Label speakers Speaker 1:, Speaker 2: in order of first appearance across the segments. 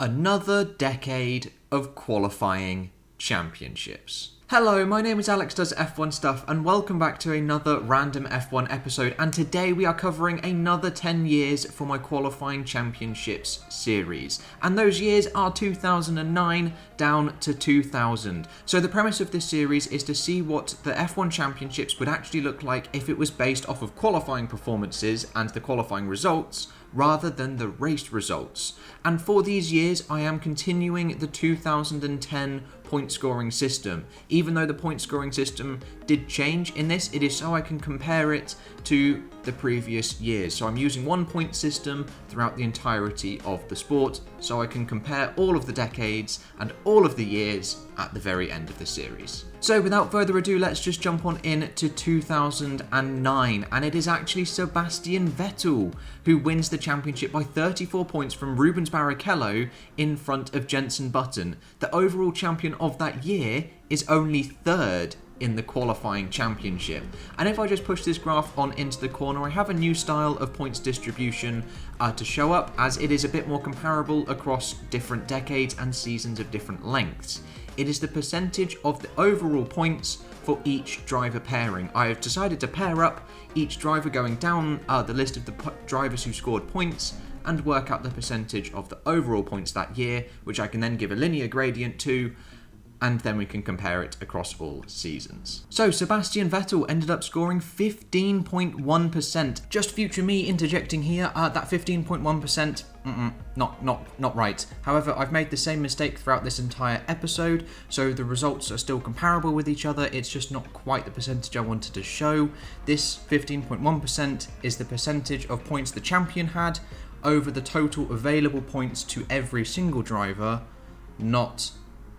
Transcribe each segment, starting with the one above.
Speaker 1: Another decade of qualifying championships. Hello, my name is Alex Does F1 Stuff and welcome back to another random F1 episode, and today we are covering another 10 years for my qualifying championships series, and those years are 2009 down to 2000. So the premise of this series is to see what the F1 championships would actually look like if it was based off of qualifying performances and the qualifying results rather than the race results. And for these years, I am continuing the 2010 point scoring system. Even though the point scoring system did change in this, it is so I can compare it to the previous years. So I'm using one point system throughout the entirety of the sport, so I can compare all of the decades and all of the years at the very end of the series. So without further ado, let's just jump on in to 2009, and it is actually Sebastian Vettel who wins the championship by 34 points from Rubens Barrichello in front of Jenson Button. The overall champion of that year is only third in the qualifying championship. And if I just push this graph on into the corner, I have a new style of points distribution to show up, as it is a bit more comparable across different decades and seasons of different lengths. It is the percentage of the overall points for each driver pairing. I have decided to pair up each driver going down the list of the drivers who scored points and work out the percentage of the overall points that year, which I can then give a linear gradient to, and then we can compare it across all seasons. So Sebastian Vettel ended up scoring 15.1%. Just future me interjecting here, that 15.1%, not right. However, I've made the same mistake throughout this entire episode, so the results are still comparable with each other, it's just not quite the percentage I wanted to show. This 15.1% is the percentage of points the champion had over the total available points to every single driver, not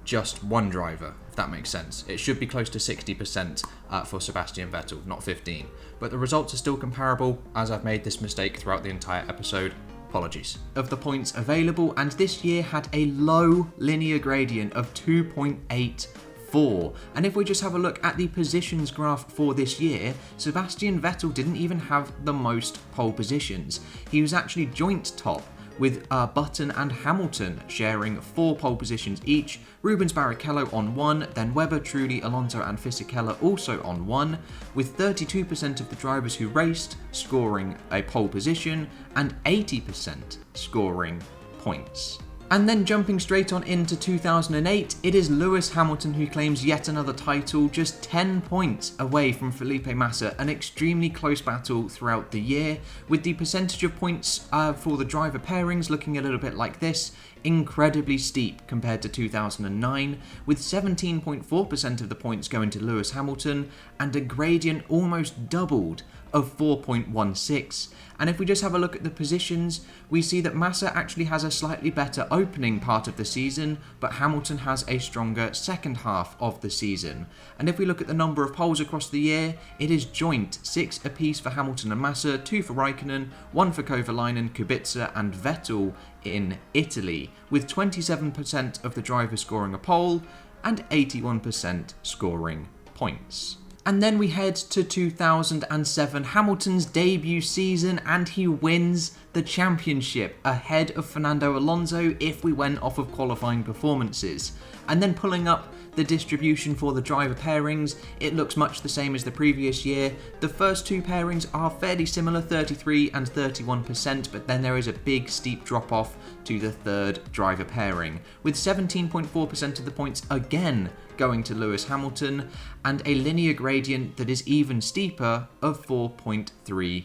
Speaker 1: just one driver, if that makes sense. It should be close to 60% for Sebastian Vettel, not 15. But the results are still comparable, as I've made this mistake throughout the entire episode. Apologies. Of the points available, and this year had a low linear gradient of 2.84. And if we just have a look at the positions graph for this year, Sebastian Vettel didn't even have the most pole positions. He was actually joint top, with Button and Hamilton sharing 4 pole positions each, Rubens Barrichello on 1, then Webber, Trulli, Alonso and Fisichella also on 1, with 32% of the drivers who raced scoring a pole position and 80% scoring points. And then jumping straight on into 2008, it is Lewis Hamilton who claims yet another title, just 10 points away from Felipe Massa, an extremely close battle throughout the year, with the percentage of points for the driver pairings looking a little bit like this, incredibly steep compared to 2009, with 17.4% of the points going to Lewis Hamilton and a gradient almost doubled of 4.16. And if we just have a look at the positions, we see that Massa actually has a slightly better opening part of the season, but Hamilton has a stronger second half of the season. And if we look at the number of poles across the year, it is joint, 6 apiece for Hamilton and Massa, 2 for Raikkonen, 1 for Kovalainen, Kubica and Vettel in Italy, with 27% of the drivers scoring a pole and 81% scoring points. And then we head to 2007, Hamilton's debut season, and he wins the championship ahead of Fernando Alonso if we went off of qualifying performances. And then pulling up the distribution for the driver pairings, it looks much the same as the previous year. The first 2 pairings are fairly similar, 33 and 31%, but then there is a big steep drop off to the third driver pairing, with 17.4% of the points again going to Lewis Hamilton, and a linear gradient that is even steeper of 4.32.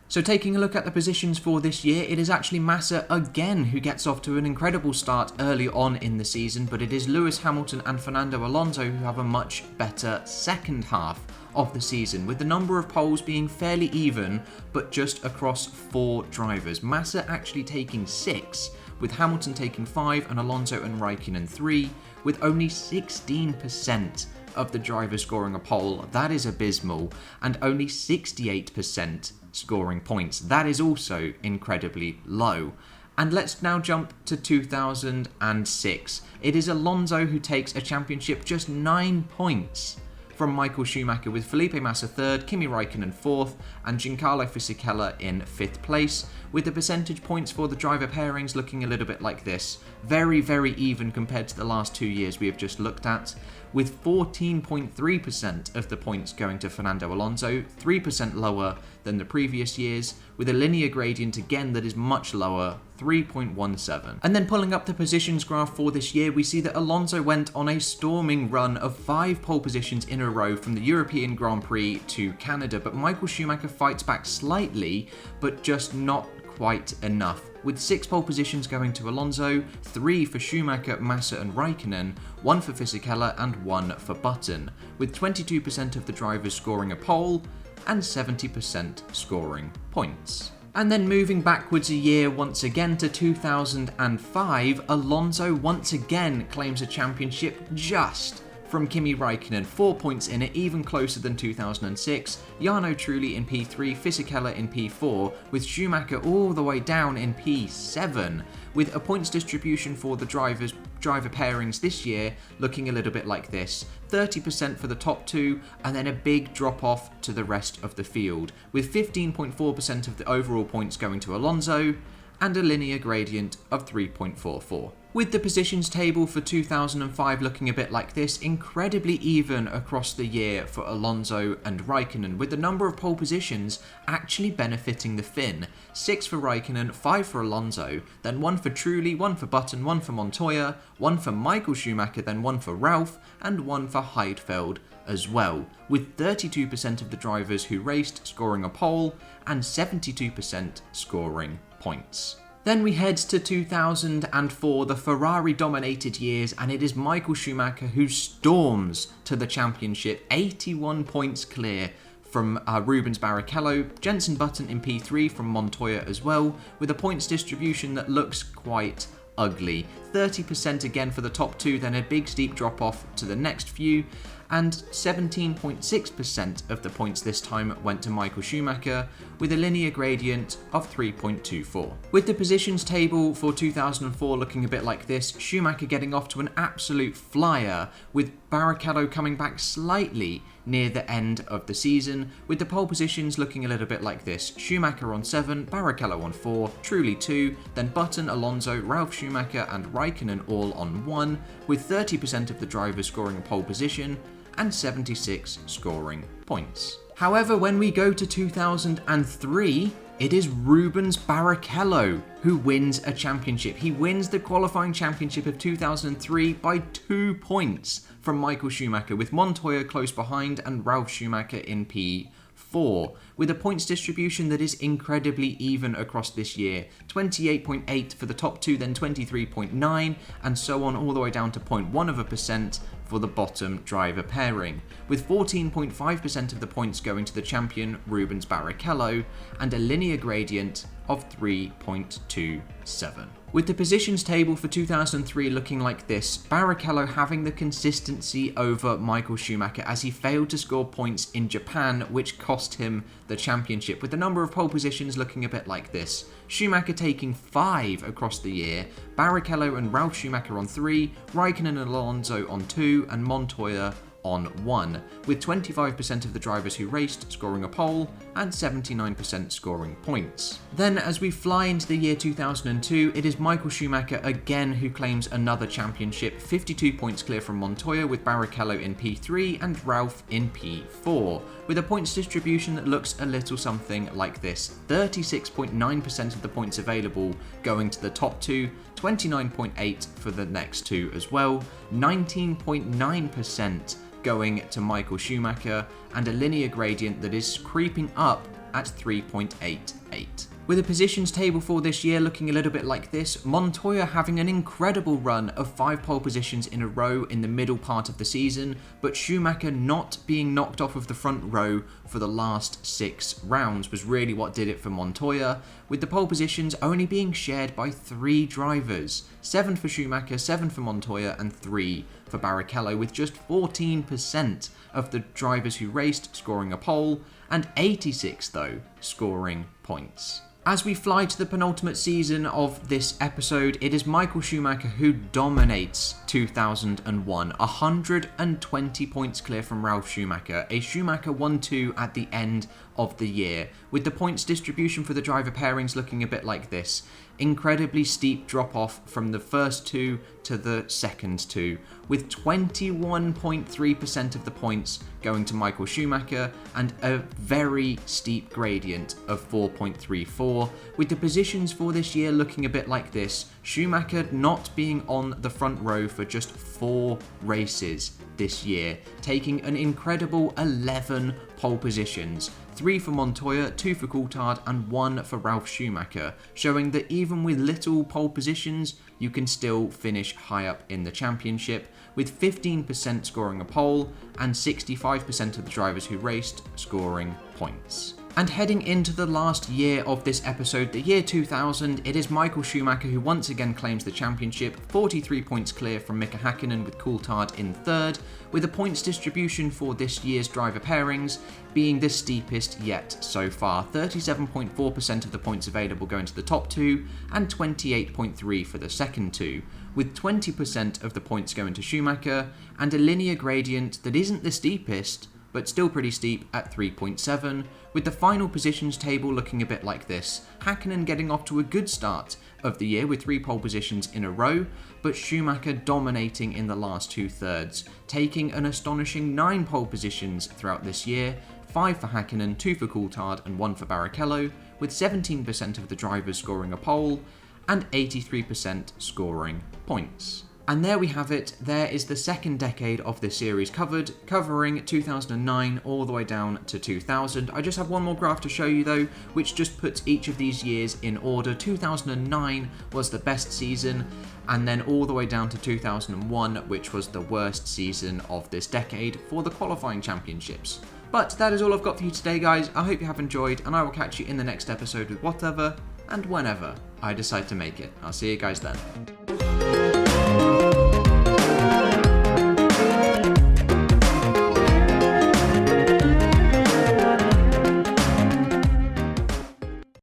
Speaker 1: So taking a look at the positions for this year, it is actually Massa again who gets off to an incredible start early on in the season, but it is Lewis Hamilton and Fernando Alonso who have a much better second half of the season, with the number of poles being fairly even, but just across 4 drivers. Massa actually taking 6, with Hamilton taking 5 and Alonso and Raikkonen 3, with only 16% of the drivers scoring a pole. That is abysmal, and only 68% scoring points. That is also incredibly low. And let's now jump to 2006. It is Alonso who takes a championship, just 9 points from Michael Schumacher, with Felipe Massa 3rd, Kimi Raikkonen 4th, and Giancarlo Fisichella in 5th place, with the percentage points for the driver pairings looking a little bit like this. Very, very even compared to the last 2 years we have just looked at, with 14.3% of the points going to Fernando Alonso, 3% lower than the previous years, with a linear gradient again that is much lower, 3.17. And then pulling up the positions graph for this year, we see that Alonso went on a storming run of 5 pole positions in a row from the European Grand Prix to Canada, but Michael Schumacher fights back slightly, but just not quite enough, with 6 pole positions going to Alonso, 3 for Schumacher, Massa and Raikkonen, 1 for Fisichella and 1 for Button, with 22% of the drivers scoring a pole and 70% scoring points. And then moving backwards a year once again to 2005, Alonso once again claims a championship just from Kimi Raikkonen, 4 points in it, even closer than 2006, Jarno Trulli in P3, Fisichella in P4, with Schumacher all the way down in P7, with a points distribution for the driver pairings this year looking a little bit like this. 30% for the top 2, and then a big drop off to the rest of the field, with 15.4% of the overall points going to Alonso, and a linear gradient of 3.44. With the positions table for 2005 looking a bit like this, incredibly even across the year for Alonso and Raikkonen, with the number of pole positions actually benefiting the Finn. 6 for Raikkonen, 5 for Alonso, then 1 for Trulli, 1 for Button, 1 for Montoya, 1 for Michael Schumacher, then 1 for Ralph, and 1 for Heidfeld as well, with 32% of the drivers who raced scoring a pole and 72% scoring points. Then we head to 2004, the Ferrari-dominated years, and it is Michael Schumacher who storms to the championship, 81 points clear from Rubens Barrichello, Jenson Button in P3 from Montoya as well, with a points distribution that looks quite ugly. 30% again for the top 2, then a big steep drop off to the next few, and 17.6% of the points this time went to Michael Schumacher, with a linear gradient of 3.24. With the positions table for 2004 looking a bit like this, Schumacher getting off to an absolute flyer, with Barrichello coming back slightly near the end of the season, with the pole positions looking a little bit like this. Schumacher on 7, Barrichello on 4, Trulli 2, then Button, Alonso, Ralf Schumacher and Raikkonen all on 1, with 30% of the drivers scoring a pole position and 76 scoring points. However, when we go to 2003, it is Rubens Barrichello who wins a championship. He wins the qualifying championship of 2003 by 2 points from Michael Schumacher, with Montoya close behind and Ralf Schumacher in P4, with a points distribution that is incredibly even across this year. 28.8 for the top 2, then 23.9, and so on all the way down to 0.1% for the bottom driver pairing, with 14.5% of the points going to the champion Rubens Barrichello, and a linear gradient of 3.27. With the positions table for 2003 looking like this, Barrichello having the consistency over Michael Schumacher as he failed to score points in Japan, which cost him the championship, with the number of pole positions looking a bit like this. Schumacher taking 5 across the year, Barrichello and Ralf Schumacher on 3, Raikkonen and Alonso on 2, and Montoya on 1, with 25% of the drivers who raced scoring a pole and 79% scoring points. Then as we fly into the year 2002, it is Michael Schumacher again who claims another championship, 52 points clear from Montoya, with Barrichello in P3 and Ralph in P4, with a points distribution that looks a little something like this. 36.9% of the points available going to the top 2, 29.8 for the next 2 as well, 19.9% going to Michael Schumacher, and a linear gradient that is creeping up at 3.88. With the positions table for this year looking a little bit like this, Montoya having an incredible run of 5 pole positions in a row in the middle part of the season, but Schumacher not being knocked off of the front row for the last 6 rounds was really what did it for Montoya, with the pole positions only being shared by 3 drivers. 7 for Schumacher, 7 for Montoya, and 3 for Barrichello, with just 14% of the drivers who raced scoring a pole, and 86 though scoring points. As we fly to the penultimate season of this episode, it is Michael Schumacher who dominates 2001, 120 points clear from Ralf Schumacher, a Schumacher 1-2 at the end of the year, with the points distribution for the driver pairings looking a bit like this. Incredibly steep drop off from the first two to the second two, with 21.3% of the points going to Michael Schumacher and a very steep gradient of 4.34, with the positions for this year looking a bit like this. Schumacher not being on the front row for just 4 races this year, taking an incredible 11 pole positions, 3 for Montoya, 2 for Coulthard and 1 for Ralf Schumacher, showing that even with little pole positions, you can still finish high up in the championship, with 15% scoring a pole and 65% of the drivers who raced scoring points. And heading into the last year of this episode, the year 2000, it is Michael Schumacher who once again claims the championship, 43 points clear from Mika Häkkinen with Coulthard in third, with the points distribution for this year's driver pairings being the steepest yet so far. 37.4% of the points available going to the top two and 28.3% for the second two, with 20% of the points going to Schumacher and a linear gradient that isn't the steepest, but still pretty steep at 3.7, with the final positions table looking a bit like this. Häkkinen getting off to a good start of the year with 3 pole positions in a row, but Schumacher dominating in the last 2/3, taking an astonishing 9 pole positions throughout this year, 5 for Häkkinen, 2 for Coulthard and 1 for Barrichello, with 17% of the drivers scoring a pole and 83% scoring points. And there we have it. There is the second decade of this series covered, covering 2009 all the way down to 2000. I just have one more graph to show you though, which just puts each of these years in order. 2009 was the best season, and then all the way down to 2001, which was the worst season of this decade for the qualifying championships. But that is all I've got for you today, guys. I hope you have enjoyed, and I will catch you in the next episode with whatever and whenever I decide to make it. I'll see you guys then.